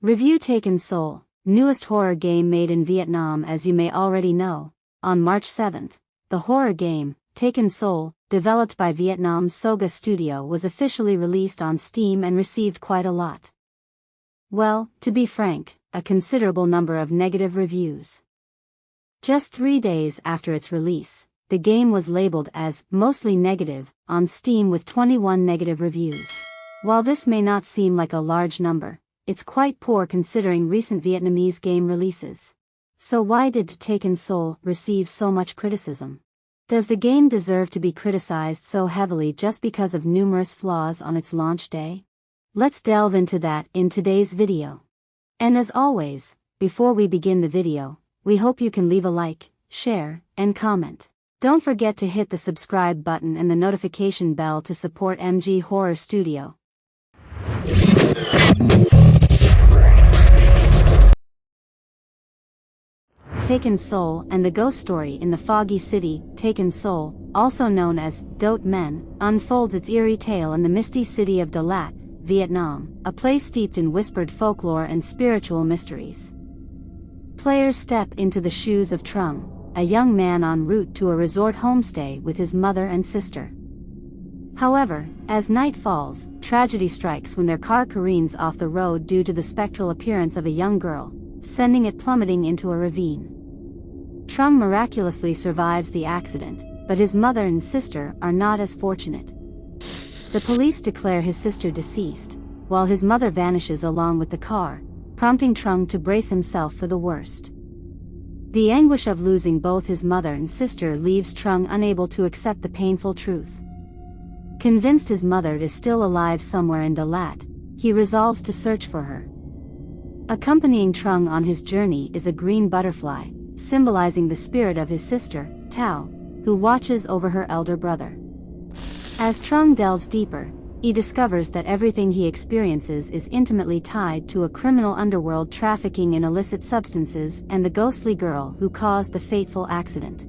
Review Taken Soul, newest horror game made in Vietnam. As you may already know, on March 7th, the horror game, Taken Soul, developed by Vietnam's Soga Studio, was officially released on Steam and received quite a lot. Well, to be frank, a considerable number of negative reviews. Just 3 days after its release, the game was labeled as mostly negative on Steam with 21 negative reviews. While this may not seem like a large number, it's quite poor considering recent Vietnamese game releases. So why did Taken Soul receive so much criticism? Does the game deserve to be criticized so heavily just because of numerous flaws on its launch day? Let's delve into that in today's video. And as always, before we begin the video, we hope you can leave a like, share, and comment. Don't forget to hit the subscribe button and the notification bell to support MG Horror Studio. Taken Soul and the Ghost Story in the Foggy City. Taken Soul, also known as Dote Men, unfolds its eerie tale in the misty city of Dalat, Vietnam, a place steeped in whispered folklore and spiritual mysteries. Players step into the shoes of Trung, a young man en route to a resort homestay with his mother and sister. However, as night falls, tragedy strikes when their car careens off the road due to the spectral appearance of a young girl, sending it plummeting into a ravine. Trung miraculously survives the accident, but his mother and sister are not as fortunate. The police declare his sister deceased, while his mother vanishes along with the car, prompting Trung to brace himself for the worst. The anguish of losing both his mother and sister leaves Trung unable to accept the painful truth. Convinced his mother is still alive somewhere in Dalat, he resolves to search for her. Accompanying Trung on his journey is a green butterfly, symbolizing the spirit of his sister, Tao, who watches over her elder brother. As Trung delves deeper, he discovers that everything he experiences is intimately tied to a criminal underworld trafficking in illicit substances and the ghostly girl who caused the fateful accident.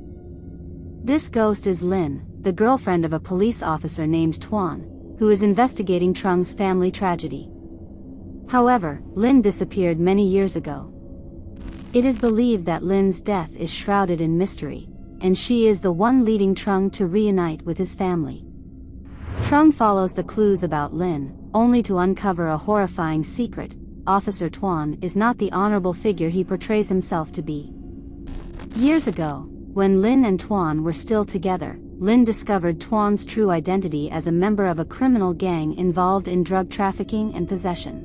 This ghost is Lin, the girlfriend of a police officer named Tuan, who is investigating Trung's family tragedy. However, Lin disappeared many years ago. It is believed that Lin's death is shrouded in mystery, and she is the one leading Trung to reunite with his family. Trung follows the clues about Lin, only to uncover a horrifying secret: Officer Tuan is not the honorable figure he portrays himself to be. Years ago, when Lin and Tuan were still together, Lin discovered Tuan's true identity as a member of a criminal gang involved in drug trafficking and possession.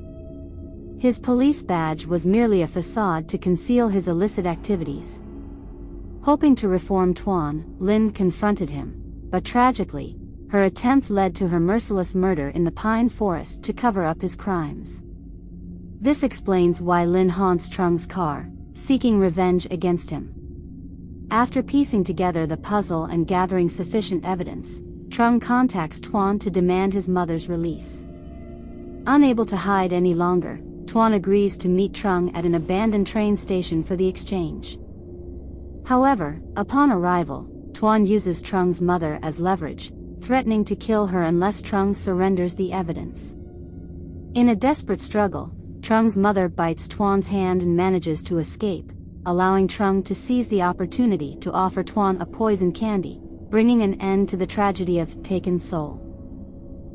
His police badge was merely a facade to conceal his illicit activities. Hoping to reform Tuan, Lin confronted him, but tragically, her attempt led to her merciless murder in the pine forest to cover up his crimes. This explains why Lin haunts Trung's car, seeking revenge against him. After piecing together the puzzle and gathering sufficient evidence, Trung contacts Tuan to demand his mother's release. Unable to hide any longer, Tuan agrees to meet Trung at an abandoned train station for the exchange. However, upon arrival, Tuan uses Trung's mother as leverage, threatening to kill her unless Trung surrenders the evidence. In a desperate struggle, Trung's mother bites Tuan's hand and manages to escape, allowing Trung to seize the opportunity to offer Tuan a poison candy, bringing an end to the tragedy of Taken Soul.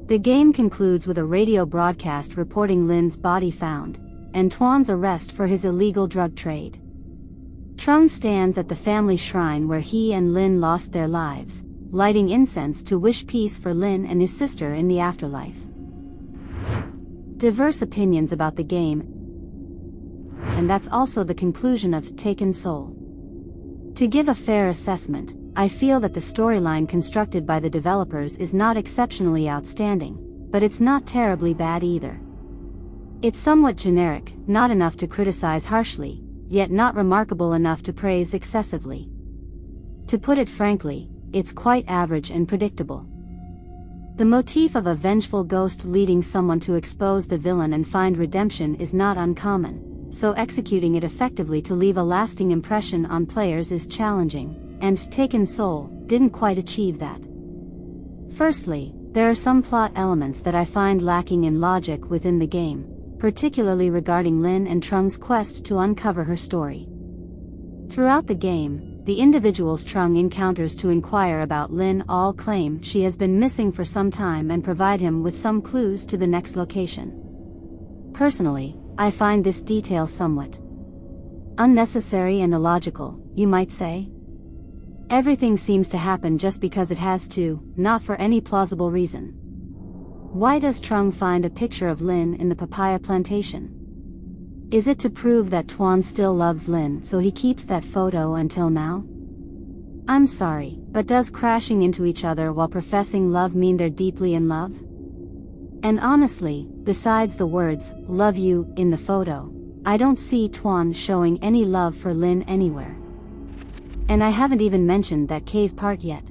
The game concludes with a radio broadcast reporting Lin's body found, and Tuan's arrest for his illegal drug trade. Trung stands at the family shrine where he and Lin lost their lives, lighting incense to wish peace for Lin and his sister in the afterlife. Diverse opinions about the game, and that's also the conclusion of Taken Soul. To give a fair assessment, I feel that the storyline constructed by the developers is not exceptionally outstanding, but it's not terribly bad either. It's somewhat generic, not enough to criticize harshly, yet not remarkable enough to praise excessively. To put it frankly, it's quite average and predictable. The motif of a vengeful ghost leading someone to expose the villain and find redemption is not uncommon, so executing it effectively to leave a lasting impression on players is challenging, and Taken Soul didn't quite achieve that. Firstly, there are some plot elements that I find lacking in logic within the game, particularly regarding Lin and Trung's quest to uncover her story. Throughout the game, the individuals Trung encounters to inquire about Lin all claim she has been missing for some time and provide him with some clues to the next location. Personally, I find this detail somewhat unnecessary and illogical, you might say. Everything seems to happen just because it has to, not for any plausible reason. Why does Trung find a picture of Lin in the papaya plantation? Is it to prove that Tuan still loves Lin so he keeps that photo until now? I'm sorry, but does crashing into each other while professing love mean they're deeply in love? And honestly, besides the words, "love you," in the photo, I don't see Tuan showing any love for Lin anywhere. And I haven't even mentioned that cave part yet.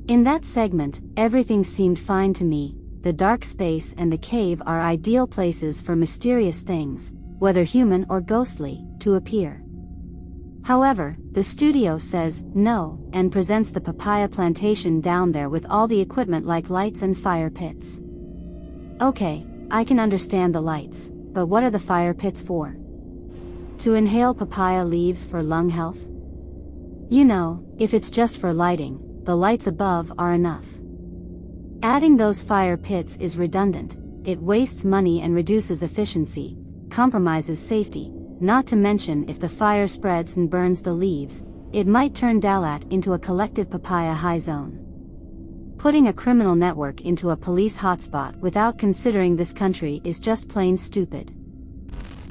In that segment, everything seemed fine to me. The dark space and the cave are ideal places for mysterious things, whether human or ghostly, to appear. However, the studio says no and presents the papaya plantation down there with all the equipment like lights and fire pits. Okay, I can understand the lights, but what are the fire pits for? To inhale papaya leaves for lung health? You know, if it's just for lighting, the lights above are enough. Adding those fire pits is redundant, it wastes money and reduces efficiency, compromises safety, not to mention if the fire spreads and burns the leaves, it might turn Dalat into a collective papaya high zone. Putting a criminal network into a police hotspot without considering this country is just plain stupid.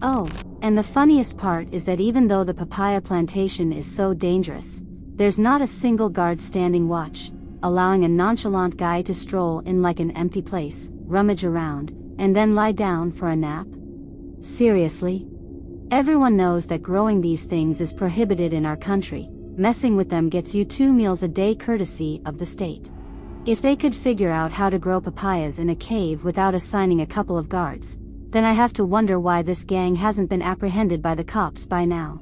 Oh, and the funniest part is that even though the papaya plantation is so dangerous, there's not a single guard standing watch, allowing a nonchalant guy to stroll in like an empty place, rummage around, and then lie down for a nap? Seriously? Everyone knows that growing these things is prohibited in our country. Messing with them gets you 2 meals a day courtesy of the state. If they could figure out how to grow papayas in a cave without assigning a couple of guards, then I have to wonder why this gang hasn't been apprehended by the cops by now.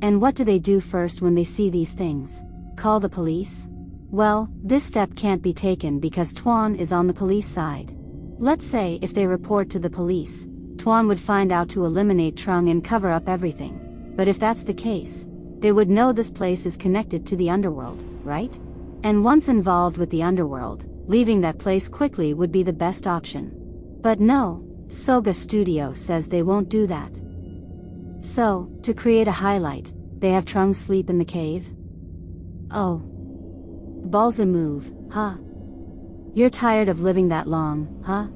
And what do they do first when they see these things? Call the police? Well, this step can't be taken because Tuan is on the police side. Let's say if they report to the police, Tuan would find out to eliminate Trung and cover up everything. But if that's the case, they would know this place is connected to the underworld, right? And once involved with the underworld, leaving that place quickly would be the best option. But no, Soga Studio says they won't do that. So, to create a highlight, they have Trung sleep in the cave? Oh. Ballsy move, huh? You're tired of living that long, huh?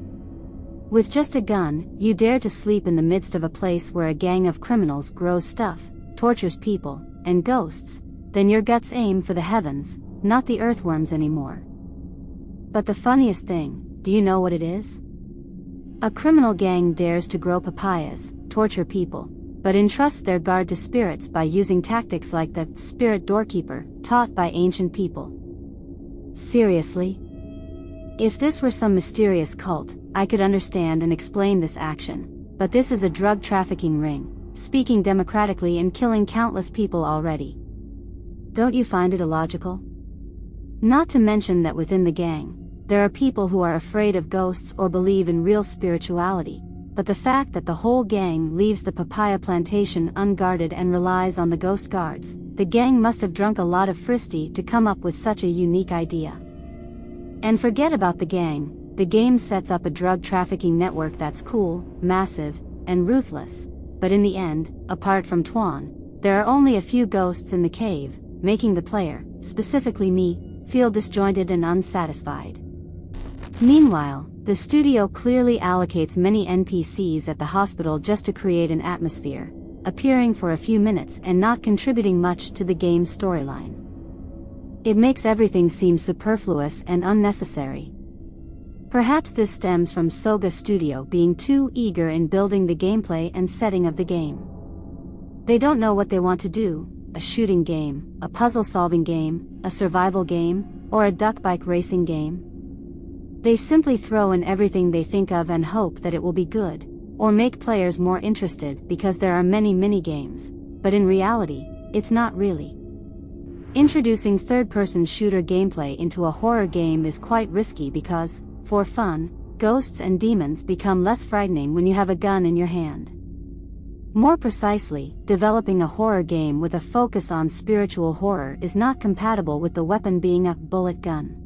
With just a gun, you dare to sleep in the midst of a place where a gang of criminals grows stuff, tortures people, and ghosts, then your guts aim for the heavens, not the earthworms anymore. But the funniest thing, do you know what it is? A criminal gang dares to grow papayas, torture people, but entrusts their guard to spirits by using tactics like the spirit doorkeeper, taught by ancient people. Seriously? If this were some mysterious cult, I could understand and explain this action, but this is a drug trafficking ring, speaking democratically and killing countless people already. Don't you find it illogical? Not to mention that within the gang, there are people who are afraid of ghosts or believe in real spirituality, but the fact that the whole gang leaves the papaya plantation unguarded and relies on the ghost guards, the gang must have drunk a lot of fristy to come up with such a unique idea. And forget about the gang, the game sets up a drug trafficking network that's cool, massive, and ruthless, but in the end, apart from Tuan, there are only a few ghosts in the cave, making the player, specifically me, feel disjointed and unsatisfied. Meanwhile, the studio clearly allocates many NPCs at the hospital just to create an atmosphere, appearing for a few minutes and not contributing much to the game's storyline. It makes everything seem superfluous and unnecessary. Perhaps this stems from Soga Studio being too eager in building the gameplay and setting of the game. They don't know what they want to do: a shooting game, a puzzle-solving game, a survival game, or a duck bike racing game. They simply throw in everything they think of and hope that it will be good, or make players more interested because there are many mini-games, but in reality, it's not really. Introducing third-person shooter gameplay into a horror game is quite risky because, for fun, ghosts and demons become less frightening when you have a gun in your hand. More precisely, developing a horror game with a focus on spiritual horror is not compatible with the weapon being a bullet gun.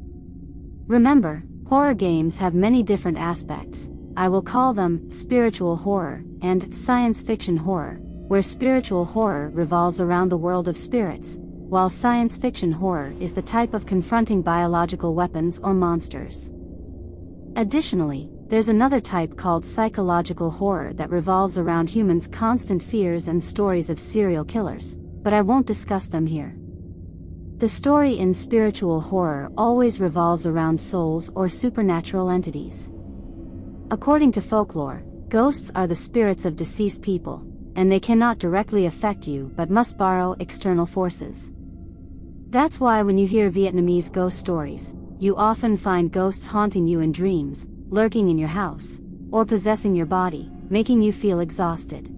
Remember, horror games have many different aspects. I will call them spiritual horror and science fiction horror, where spiritual horror revolves around the world of spirits, while science fiction horror is the type of confronting biological weapons or monsters. Additionally, there's another type called psychological horror that revolves around humans' constant fears and stories of serial killers, but I won't discuss them here. The story in spiritual horror always revolves around souls or supernatural entities. According to folklore, ghosts are the spirits of deceased people, and they cannot directly affect you but must borrow external forces. That's why when you hear Vietnamese ghost stories, you often find ghosts haunting you in dreams, lurking in your house, or possessing your body, making you feel exhausted.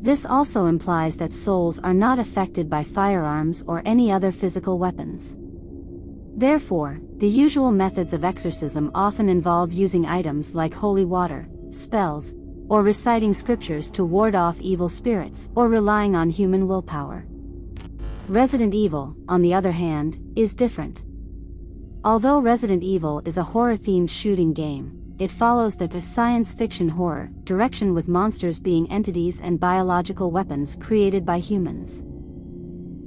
This also implies that souls are not affected by firearms or any other physical weapons. Therefore, the usual methods of exorcism often involve using items like holy water, spells, or reciting scriptures to ward off evil spirits, or relying on human willpower. Resident Evil, on the other hand, is different. Although Resident Evil is a horror-themed shooting game, it follows the science fiction horror direction, with monsters being entities and biological weapons created by humans.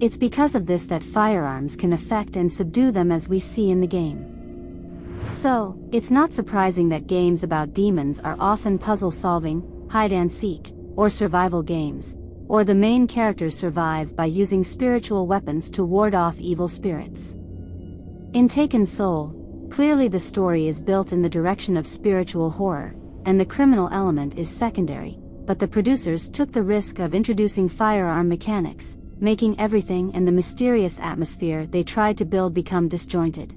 It's because of this that firearms can affect and subdue them, as we see in the game. So, it's not surprising that games about demons are often puzzle-solving, hide-and-seek, or survival games, or the main characters survive by using spiritual weapons to ward off evil spirits. In Taken Soul, clearly the story is built in the direction of spiritual horror, and the criminal element is secondary, but the producers took the risk of introducing firearm mechanics, making everything and the mysterious atmosphere they tried to build become disjointed.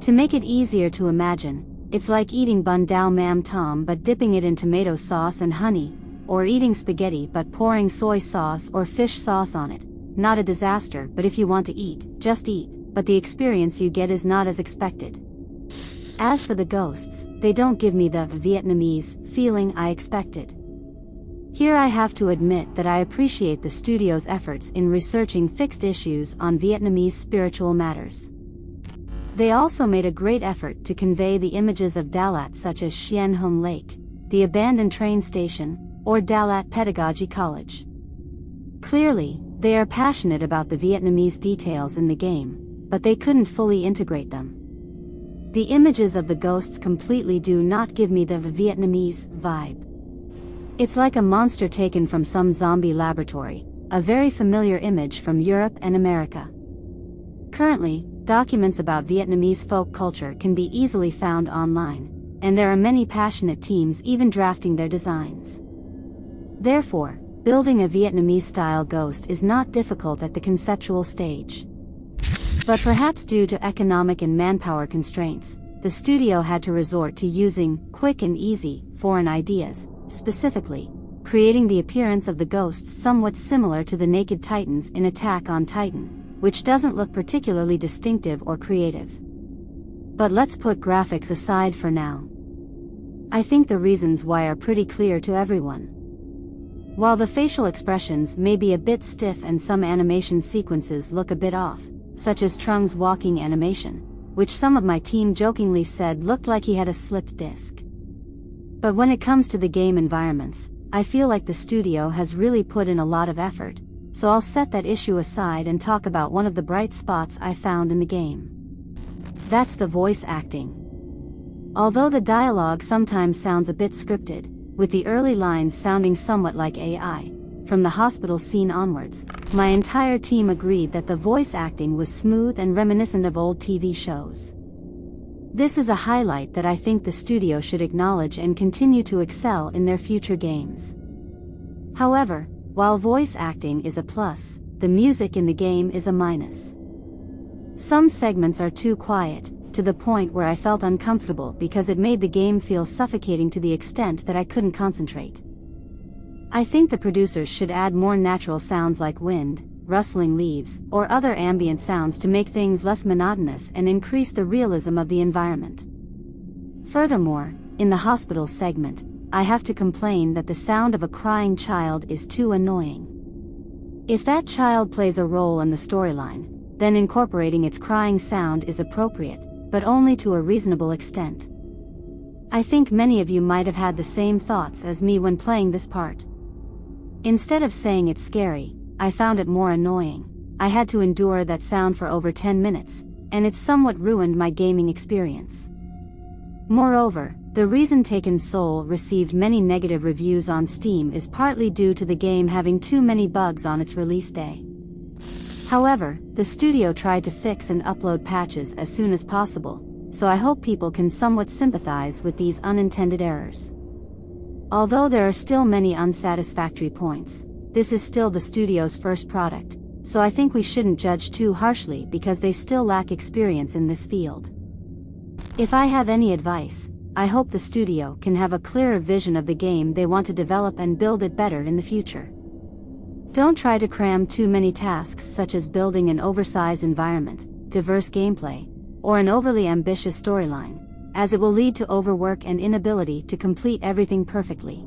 To make it easier to imagine, it's like eating bun dao mam tom but dipping it in tomato sauce and honey, or eating spaghetti but pouring soy sauce or fish sauce on it. Not a disaster, but if you want to eat, just eat. But the experience you get is not as expected. As for the ghosts, they don't give me the Vietnamese feeling I expected. Here I have to admit that I appreciate the studio's efforts in researching fixed issues on Vietnamese spiritual matters. They also made a great effort to convey the images of Dalat, such as Sien Hung Lake, the abandoned train station, or Dalat Pedagogy College. Clearly, they are passionate about the Vietnamese details in the game, but they couldn't fully integrate them. The images of the ghosts completely do not give me the Vietnamese vibe. It's like a monster taken from some zombie laboratory, a very familiar image from Europe and America. Currently, documents about Vietnamese folk culture can be easily found online, and there are many passionate teams even drafting their designs. Therefore, building a Vietnamese-style ghost is not difficult at the conceptual stage. But perhaps due to economic and manpower constraints, the studio had to resort to using quick and easy foreign ideas, specifically, creating the appearance of the ghosts somewhat similar to the Naked Titans in Attack on Titan, which doesn't look particularly distinctive or creative. But let's put graphics aside for now. I think the reasons why are pretty clear to everyone. While the facial expressions may be a bit stiff and some animation sequences look a bit off, such as Trung's walking animation, which some of my team jokingly said looked like he had a slipped disc. But when it comes to the game environments, I feel like the studio has really put in a lot of effort, so I'll set that issue aside and talk about one of the bright spots I found in the game. That's the voice acting. Although the dialogue sometimes sounds a bit scripted, with the early lines sounding somewhat like AI, from the hospital scene onwards, my entire team agreed that the voice acting was smooth and reminiscent of old TV shows. This is a highlight that I think the studio should acknowledge and continue to excel in their future games. However, while voice acting is a plus, the music in the game is a minus. Some segments are too quiet, to the point where I felt uncomfortable because it made the game feel suffocating to the extent that I couldn't concentrate. I think the producers should add more natural sounds like wind, rustling leaves, or other ambient sounds to make things less monotonous and increase the realism of the environment. Furthermore, in the hospital segment, I have to complain that the sound of a crying child is too annoying. If that child plays a role in the storyline, then incorporating its crying sound is appropriate, but only to a reasonable extent. I think many of you might have had the same thoughts as me when playing this part. Instead of saying it's scary, I found it more annoying. I had to endure that sound for over 10 minutes, and it somewhat ruined my gaming experience. Moreover, the reason Taken Soul received many negative reviews on Steam is partly due to the game having too many bugs on its release day. However, the studio tried to fix and upload patches as soon as possible, so I hope people can somewhat sympathize with these unintended errors. Although there are still many unsatisfactory points, this is still the studio's first product, so I think we shouldn't judge too harshly because they still lack experience in this field. If I have any advice, I hope the studio can have a clearer vision of the game they want to develop and build it better in the future. Don't try to cram too many tasks such as building an oversized environment, diverse gameplay, or an overly ambitious storyline, as it will lead to overwork and inability to complete everything perfectly.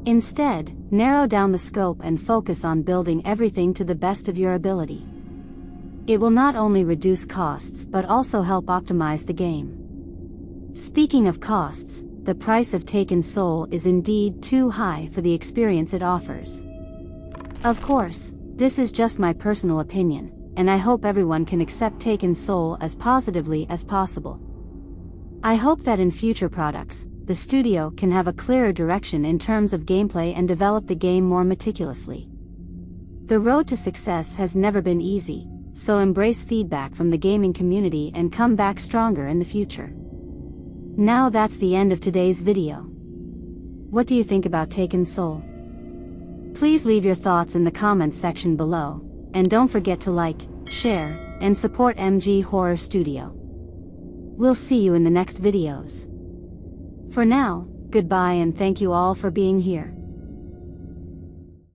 Instead, narrow down the scope and focus on building everything to the best of your ability. It will not only reduce costs but also help optimize the game. Speaking of costs, the price of Taken Soul is indeed too high for the experience it offers. Of course, this is just my personal opinion, and I hope everyone can accept Taken Soul as positively as possible. I hope that in future products, the studio can have a clearer direction in terms of gameplay and develop the game more meticulously. The road to success has never been easy, so embrace feedback from the gaming community and come back stronger in the future. Now that's the end of today's video. What do you think about Taken Soul? Please leave your thoughts in the comments section below, and don't forget to like, share, and support MG Horror Studio. We'll see you in the next videos. For now, goodbye and thank you all for being here.